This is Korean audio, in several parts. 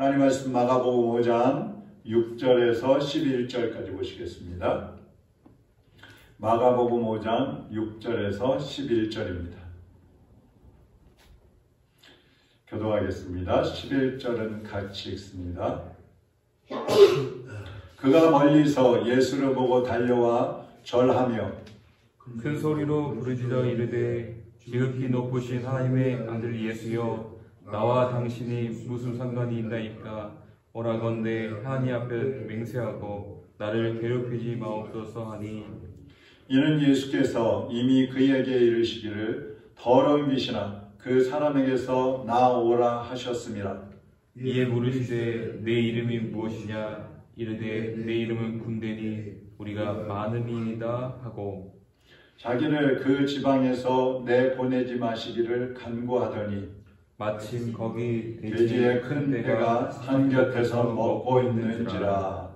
하나님 말씀 마가복음 5장 6절에서 11절까지 보시겠습니다. 마가복음 5장 6절에서 11절입니다. 교도하겠습니다. 11절은 같이 읽습니다. 그가 멀리서 예수를 보고 달려와 절하며 큰 소리로 부르짖어 이르되 지극히 높으신 하나님의 아들 예수여, 나와 당신이 무슨 상관이 있나이까? 오라건대 하나님 앞에 맹세하고 나를 괴롭히지 마옵소서 하니, 이는 예수께서 이미 그에게 이르시기를 더러운 빛이나 그 사람에게서 나오라 하셨음이라. 이에 물으시되 내 이름이 무엇이냐? 이르되 내 이름은 군대니 우리가 많음이니이다 하고, 자기를 그 지방에서 내보내지 마시기를 간구하더니 마침 거기 돼지의 큰 떼가 산 곁에서 먹고 있는지라.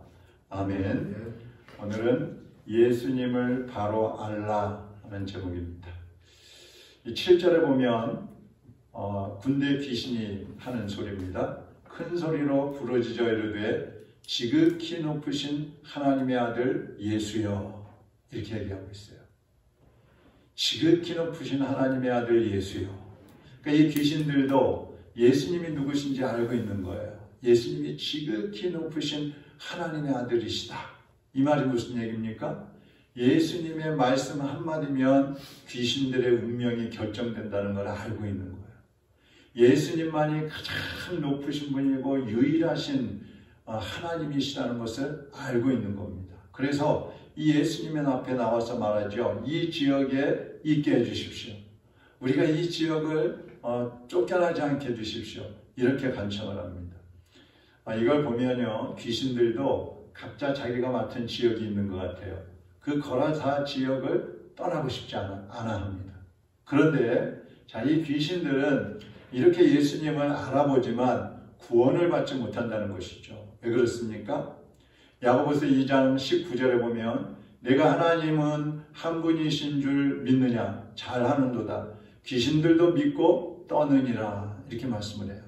아멘. 오늘은 예수님을 바로 알라 하는 제목입니다. 이 7절에 보면 군대 귀신이 하는 소리입니다. 큰 소리로 부르짖어 이르되 지극히 높으신 하나님의 아들 예수여, 이렇게 얘기하고 있어요. 지극히 높으신 하나님의 아들 예수여. 그러니까 이 귀신들도 예수님이 누구신지 알고 있는 거예요. 예수님이 지극히 높으신 하나님의 아들이시다. 이 말이 무슨 얘기입니까? 예수님의 말씀 한마디면 귀신들의 운명이 결정된다는 걸 알고 있는 거예요. 예수님만이 가장 높으신 분이고 유일하신 하나님이시라는 것을 알고 있는 겁니다. 그래서 이 예수님의 앞에 나와서 말하죠. 이 지역에 있게 해주십시오. 우리가 이 지역을 쫓겨나지 않게 해주십시오. 이렇게 간청을 합니다. 이걸 보면요, 귀신들도 각자 자기가 맡은 지역이 있는 것 같아요. 그 거라사 지역을 떠나고 싶지 않아 합니다. 그런데 이 귀신들은 이렇게 예수님을 알아보지만 구원을 받지 못한다는 것이죠. 왜 그렇습니까? 야고보서 2장 19절에 보면 내가 하나님은 한 분이신 줄 믿느냐? 잘하는도다. 귀신들도 믿고 떠느니라. 이렇게 말씀을 해요.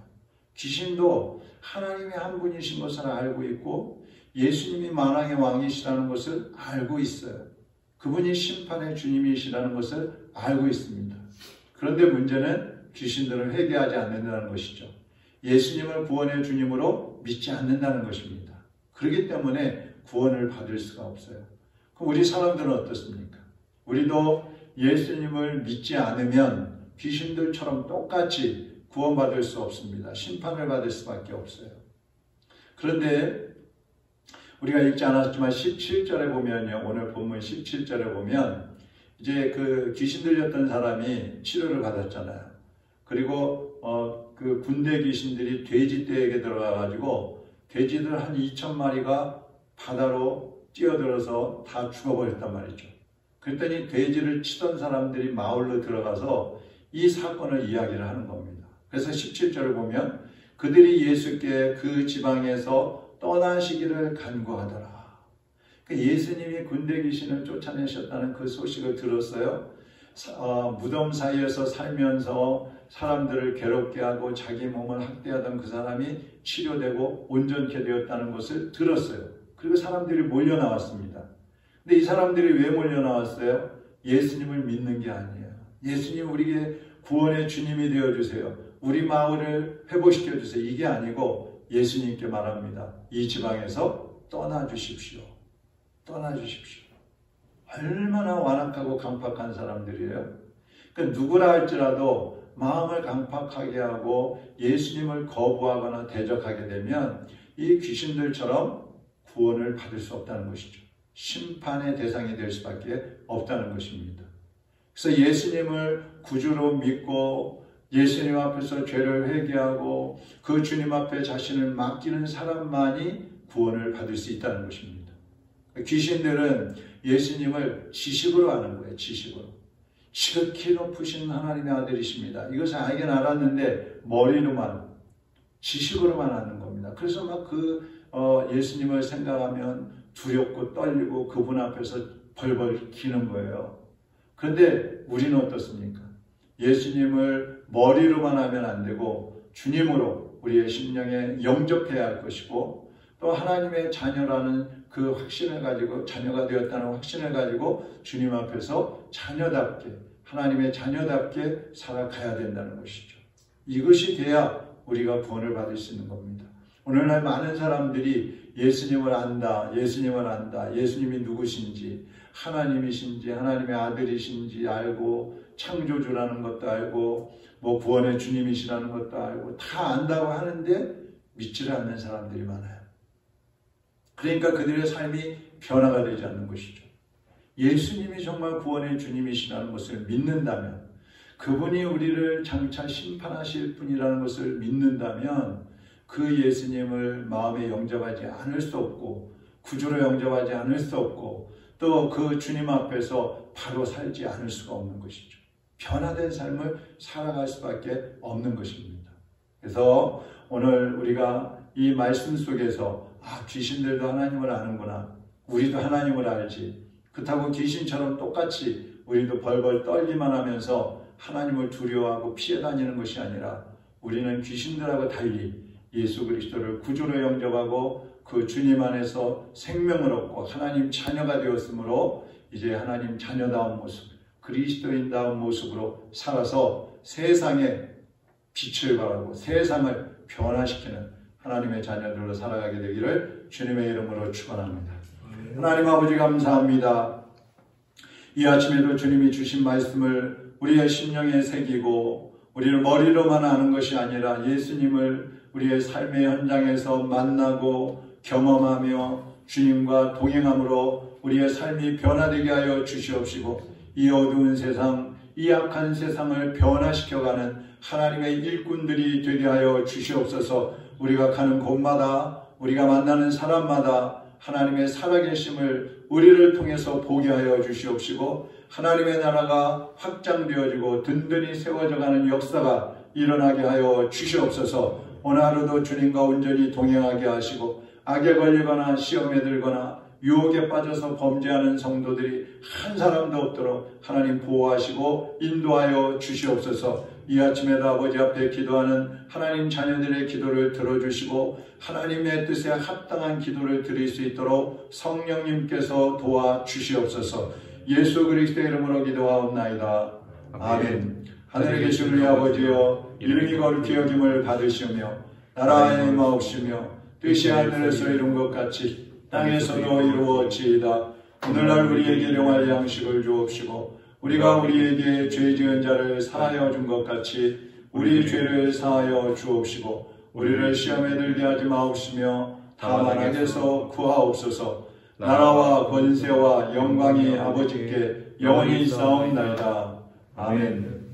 귀신도 하나님이 한 분이신 것을 알고 있고 예수님이 만왕의 왕이시라는 것을 알고 있어요. 그분이 심판의 주님이시라는 것을 알고 있습니다. 그런데 문제는 귀신들은 회개하지 않는다는 것이죠. 예수님을 구원의 주님으로 믿지 않는다는 것입니다. 그렇기 때문에 구원을 받을 수가 없어요. 그럼 우리 사람들은 어떻습니까? 우리도 예수님을 믿지 않으면 귀신들처럼 똑같이 구원받을 수 없습니다. 심판을 받을 수밖에 없어요. 그런데 우리가 읽지 않았지만 17절에 보면요, 오늘 본문 17절에 보면 이제 그 귀신 들렸던 사람이 치료를 받았잖아요. 그리고 그 군대 귀신들이 돼지떼에게 들어가가지고 돼지들 한 2,000마리가 바다로 뛰어들어서 다 죽어버렸단 말이죠. 그랬더니 돼지를 치던 사람들이 마을로 들어가서 이 사건을 이야기를 하는 겁니다. 그래서 17절을 보면 그들이 예수께 그 지방에서 떠나시기를 간구하더라. 예수님이 군대 귀신을 쫓아내셨다는 그 소식을 들었어요. 무덤 사이에서 살면서 사람들을 괴롭게 하고 자기 몸을 학대하던 그 사람이 치료되고 온전케 되었다는 것을 들었어요. 그리고 사람들이 몰려 나왔습니다. 근데 이 사람들이 왜 몰려 나왔어요? 예수님을 믿는 게 아니에요. 예수님 우리에게 구원의 주님이 되어주세요. 우리 마을을 회복시켜 주세요. 이게 아니고 예수님께 말합니다. 이 지방에서 떠나주십시오. 떠나주십시오. 얼마나 완악하고 강팍한 사람들이에요. 그러니까 누구라 할지라도 마음을 강팍하게 하고 예수님을 거부하거나 대적하게 되면 이 귀신들처럼 구원을 받을 수 없다는 것이죠. 심판의 대상이 될 수밖에 없다는 것입니다. 그래서 예수님을 구주로 믿고 예수님 앞에서 죄를 회개하고 그 주님 앞에 자신을 맡기는 사람만이 구원을 받을 수 있다는 것입니다. 귀신들은 예수님을 지식으로 아는 거예요. 지식으로. 지극히 높으신 하나님의 아들이십니다. 이것을 알긴 알았는데 머리로만, 지식으로만 아는 겁니다. 그래서 막 예수님을 생각하면 두렵고 떨리고 그분 앞에서 벌벌 기는 거예요. 그런데 우리는 어떻습니까? 예수님을 머리로만 하면 안 되고 주님으로 우리의 심령에 영접해야 할 것이고, 또 하나님의 자녀라는 그 확신을 가지고, 자녀가 되었다는 확신을 가지고 주님 앞에서 자녀답게, 하나님의 자녀답게 살아가야 된다는 것이죠. 이것이 돼야 우리가 구원을 받을 수 있는 겁니다. 오늘날 많은 사람들이 예수님을 안다, 예수님을 안다, 예수님이 누구신지, 하나님이신지, 하나님의 아들이신지 알고, 창조주라는 것도 알고, 뭐 구원의 주님이시라는 것도 알고 다 안다고 하는데 믿지를 않는 사람들이 많아요. 그러니까 그들의 삶이 변화가 되지 않는 것이죠. 예수님이 정말 구원의 주님이시라는 것을 믿는다면, 그분이 우리를 장차 심판하실 분이라는 것을 믿는다면, 그 예수님을 마음에 영접하지 않을 수 없고, 구주로 영접하지 않을 수 없고, 또 그 주님 앞에서 바로 살지 않을 수가 없는 것이죠. 변화된 삶을 살아갈 수밖에 없는 것입니다. 그래서 오늘 우리가 이 말씀 속에서 귀신들도 하나님을 아는구나, 우리도 하나님을 알지, 그렇다고 귀신처럼 똑같이 우리도 벌벌 떨기만 하면서 하나님을 두려워하고 피해 다니는 것이 아니라, 우리는 귀신들하고 달리 예수 그리스도를 구주로 영접하고 그 주님 안에서 생명을 얻고 하나님 자녀가 되었으므로 이제 하나님 자녀다운 모습, 그리스도인다운 모습으로 살아서 세상에 빛을 발하고 세상을 변화시키는 하나님의 자녀들로 살아가게 되기를 주님의 이름으로 축원합니다. 하나님 아버지 감사합니다. 이 아침에도 주님이 주신 말씀을 우리의 심령에 새기고, 우리를 머리로만 아는 것이 아니라 예수님을 우리의 삶의 현장에서 만나고 경험하며 주님과 동행함으로 우리의 삶이 변화되게 하여 주시옵시고, 이 어두운 세상, 이 악한 세상을 변화시켜가는 하나님의 일꾼들이 되게 하여 주시옵소서. 우리가 가는 곳마다, 우리가 만나는 사람마다 하나님의 살아계심을 우리를 통해서 보게 하여 주시옵시고, 하나님의 나라가 확장되어지고 든든히 세워져가는 역사가 일어나게 하여 주시옵소서. 오늘 하루도 주님과 온전히 동행하게 하시고, 악에 걸리거나 시험에 들거나 유혹에 빠져서 범죄하는 성도들이 한 사람도 없도록 하나님 보호하시고 인도하여 주시옵소서. 이 아침에도 아버지 앞에 기도하는 하나님 자녀들의 기도를 들어주시고, 하나님의 뜻에 합당한 기도를 드릴 수 있도록 성령님께서 도와주시옵소서. 예수 그리스도의 이름으로 기도하옵나이다. 아멘. 하늘에 계신 우리 아버지여, 이름이 거룩히 여김을 받으시며 나라의 임하옵시며 뜻이 하늘에서 이룬 것 같이 땅에서도 이루어지이다. 오늘날 우리에게 일용할 양식을 주옵시고, 우리가 우리에게 죄 지은 자를 사하여 준 것 같이 우리 죄를 사하여 주옵시고, 우리를 시험에 들게 하지 마옵시며 다만 악에서 구하옵소서. 나라와 권세와 영광이 아버지께 영원히 있사옵나이다. 아멘.